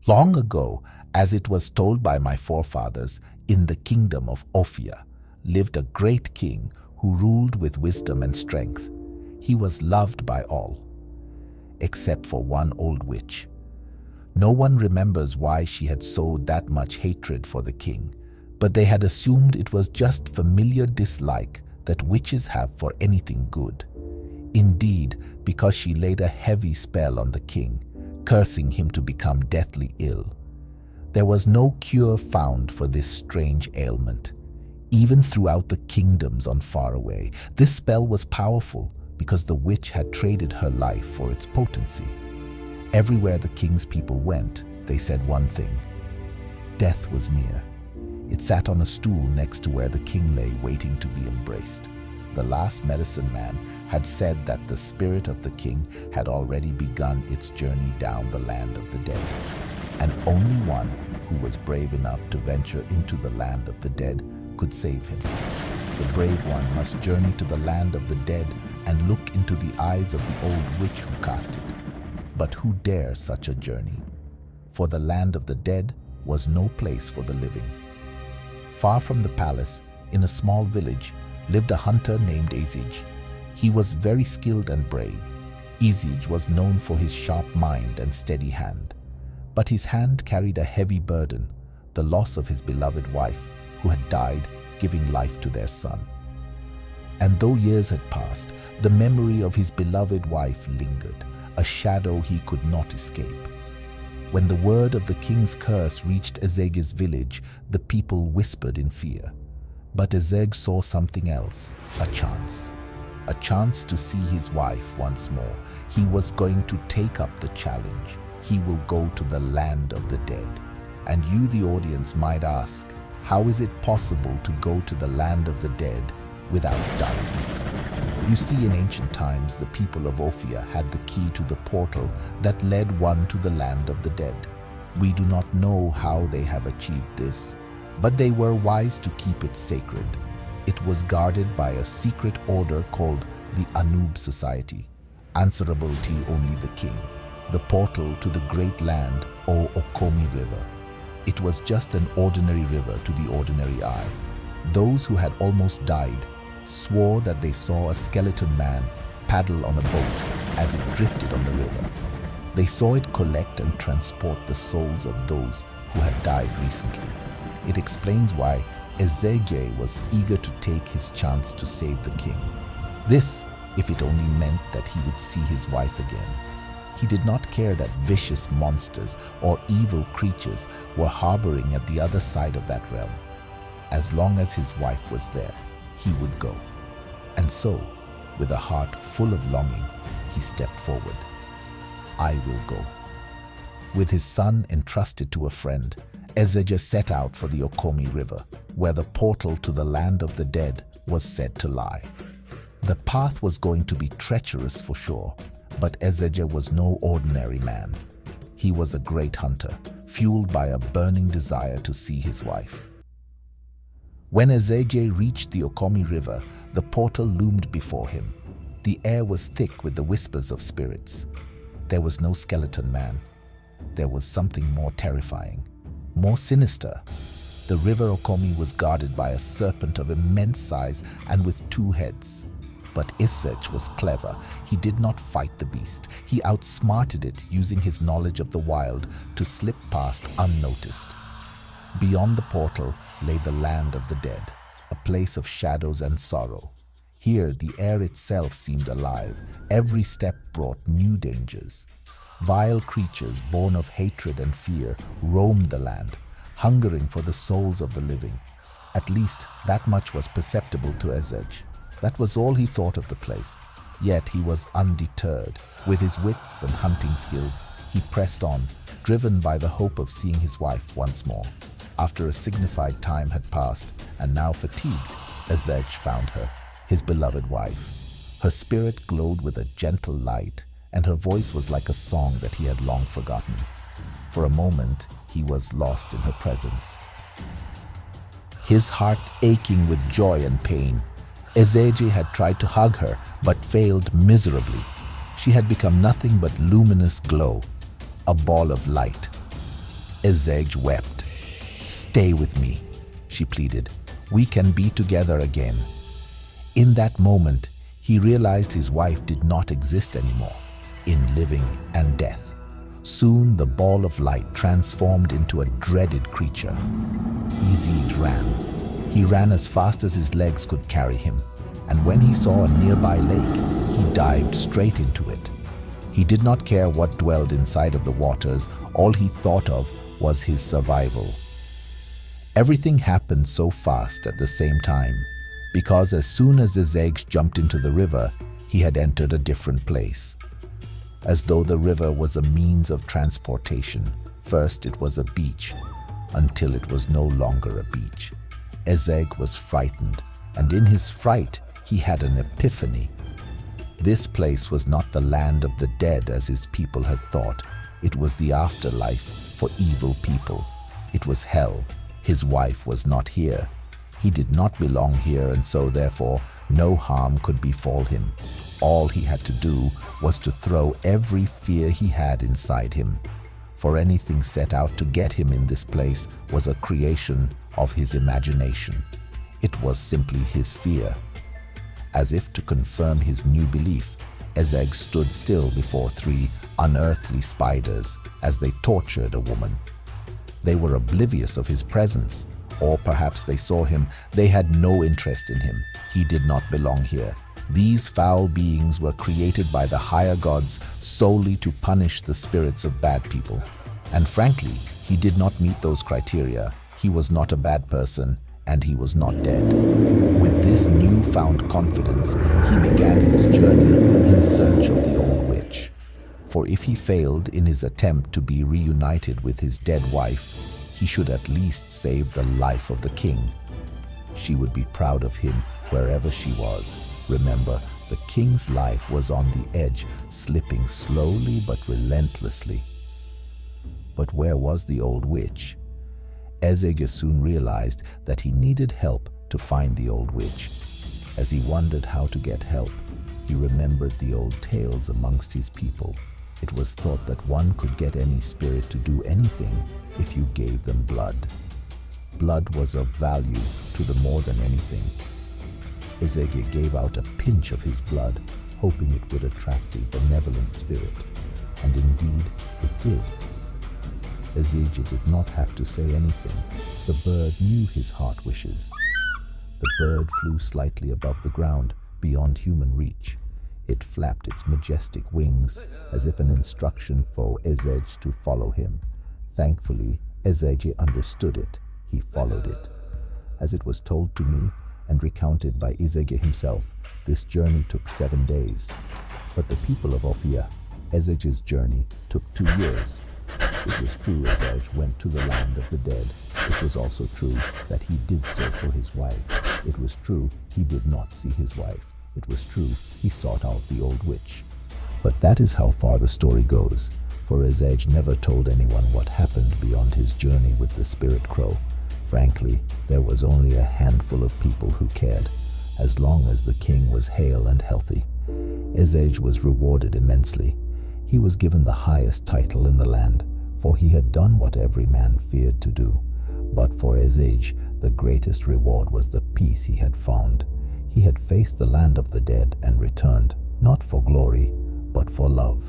Long ago, as it was told by my forefathers, in the kingdom of Ophir lived a great king who ruled with wisdom and strength. He was loved by all, except for one old witch. No one remembers why she had sowed that much hatred for the king, but they had assumed it was just familiar dislike that witches have for anything good. Indeed, because she laid a heavy spell on the king, cursing him to become deathly ill. There was no cure found for this strange ailment. Even throughout the kingdoms on far away, this spell was powerful because the witch had traded her life for its potency. Everywhere the king's people went, they said one thing: death was near. It sat on a stool next to where the king lay, waiting to be embraced. The last medicine man had said that the spirit of the king had already begun its journey down the land of the dead, and only one who was brave enough to venture into the land of the dead could save him. The brave one must journey to the land of the dead and look into the eyes of the old witch who cast it. But who dares such a journey? For the land of the dead was no place for the living. Far from the palace, in a small village, lived a hunter named Ezege. He was very skilled and brave. Ezege was known for his sharp mind and steady hand. But his hand carried a heavy burden, the loss of his beloved wife, who had died, giving life to their son. And though years had passed, the memory of his beloved wife lingered, a shadow he could not escape. When the word of the king's curse reached Ezege's village, the people whispered in fear. But Ezege saw something else, a chance to see his wife once more. He was going to take up the challenge. He will go to the land of the dead. And you, the audience, might ask, how is it possible to go to the land of the dead without dying? You see, in ancient times, the people of Ophir had the key to the portal that led one to the land of the dead. We do not know how they have achieved this, but they were wise to keep it sacred. It was guarded by a secret order called the Anub Society, answerable to only the king, the portal to the great land, or Okomi River. It was just an ordinary river to the ordinary eye. Those who had almost died swore that they saw a skeleton man paddle on a boat as it drifted on the river. They saw it collect and transport the souls of those who had died recently. It explains why Ezege was eager to take his chance to save the king. This, if it only meant that he would see his wife again. He did not care that vicious monsters or evil creatures were harboring at the other side of that realm. As long as his wife was there, he would go. And so, with a heart full of longing, he stepped forward. I will go. With his son entrusted to a friend, Ezege set out for the Okomi River, where the portal to the land of the dead was said to lie. The path was going to be treacherous for sure, but Ezege was no ordinary man. He was a great hunter, fueled by a burning desire to see his wife. When Ezege reached the Okomi River, the portal loomed before him. The air was thick with the whispers of spirits. There was no skeleton man. There was something more terrifying, more sinister. The river Okomi was guarded by a serpent of immense size and with 2 heads. But Ezege was clever. He did not fight the beast. He outsmarted it, using his knowledge of the wild to slip past unnoticed. Beyond the portal lay the land of the dead, a place of shadows and sorrow. Here, the air itself seemed alive. Every step brought new dangers. Vile creatures born of hatred and fear roamed the land, hungering for the souls of the living. At least that much was perceptible to Ezege. That was all he thought of the place. Yet he was undeterred. With his wits and hunting skills, he pressed on, driven by the hope of seeing his wife once more. After a signified time had passed, and now fatigued, Ezege found her, his beloved wife. Her spirit glowed with a gentle light, and her voice was like a song that he had long forgotten. For a moment, he was lost in her presence. His heart aching with joy and pain, Ezege had tried to hug her, but failed miserably. She had become nothing but luminous glow, a ball of light. Ezege wept. "Stay with me," she pleaded. "We can be together again." In that moment, he realized his wife did not exist anymore, in living and death. Soon the ball of light transformed into a dreaded creature. Ezege ran. He ran as fast as his legs could carry him, and when he saw a nearby lake, he dived straight into it. He did not care what dwelled inside of the waters. All he thought of was his survival. Everything happened so fast at the same time, because as soon as Ezege jumped into the river, he had entered a different place. As though the river was a means of transportation. First it was a beach, until it was no longer a beach. Ezege was frightened, and in his fright, he had an epiphany. This place was not the land of the dead as his people had thought. It was the afterlife for evil people. It was hell. His wife was not here. He did not belong here, and so therefore no harm could befall him. All he had to do was to throw every fear he had inside him. For anything set out to get him in this place was a creation of his imagination. It was simply his fear. As if to confirm his new belief, Ezege stood still before 3 unearthly spiders as they tortured a woman. They were oblivious of his presence, or perhaps they saw him. They had no interest in him. He did not belong here. These foul beings were created by the higher gods solely to punish the spirits of bad people. And frankly, he did not meet those criteria. He was not a bad person, and he was not dead. With this newfound confidence, he began his journey in search of the old witch. For if he failed in his attempt to be reunited with his dead wife, he should at least save the life of the king. She would be proud of him wherever she was. Remember, the king's life was on the edge, slipping slowly but relentlessly. But where was the old witch? Ezege soon realized that he needed help to find the old witch. As he wondered how to get help, he remembered the old tales amongst his people. It was thought that one could get any spirit to do anything if you gave them blood. Blood was of value to them more than anything. Ezege gave out a pinch of his blood, hoping it would attract the benevolent spirit. And indeed, it did. Ezege did not have to say anything. The bird knew his heart wishes. The bird flew slightly above the ground, beyond human reach. It flapped its majestic wings, as if an instruction for Ezege to follow him. Thankfully, Ezege understood it. He followed it. As it was told to me, and recounted by Ezege himself, this journey took 7 days. But the people of Ofia, Ezege's journey, took 2 years. It was true Ezege went to the land of the dead. It was also true that he did so for his wife. It was true he did not see his wife. It was true he sought out the old witch. But that is how far the story goes, for Ezege never told anyone what happened beyond his journey with the spirit crow. Frankly, there was only a handful of people who cared, as long as the king was hale and healthy. Ezege was rewarded immensely. He was given the highest title in the land, for he had done what every man feared to do. But for Ezege, the greatest reward was the peace he had found. He had faced the land of the dead and returned, not for glory, but for love.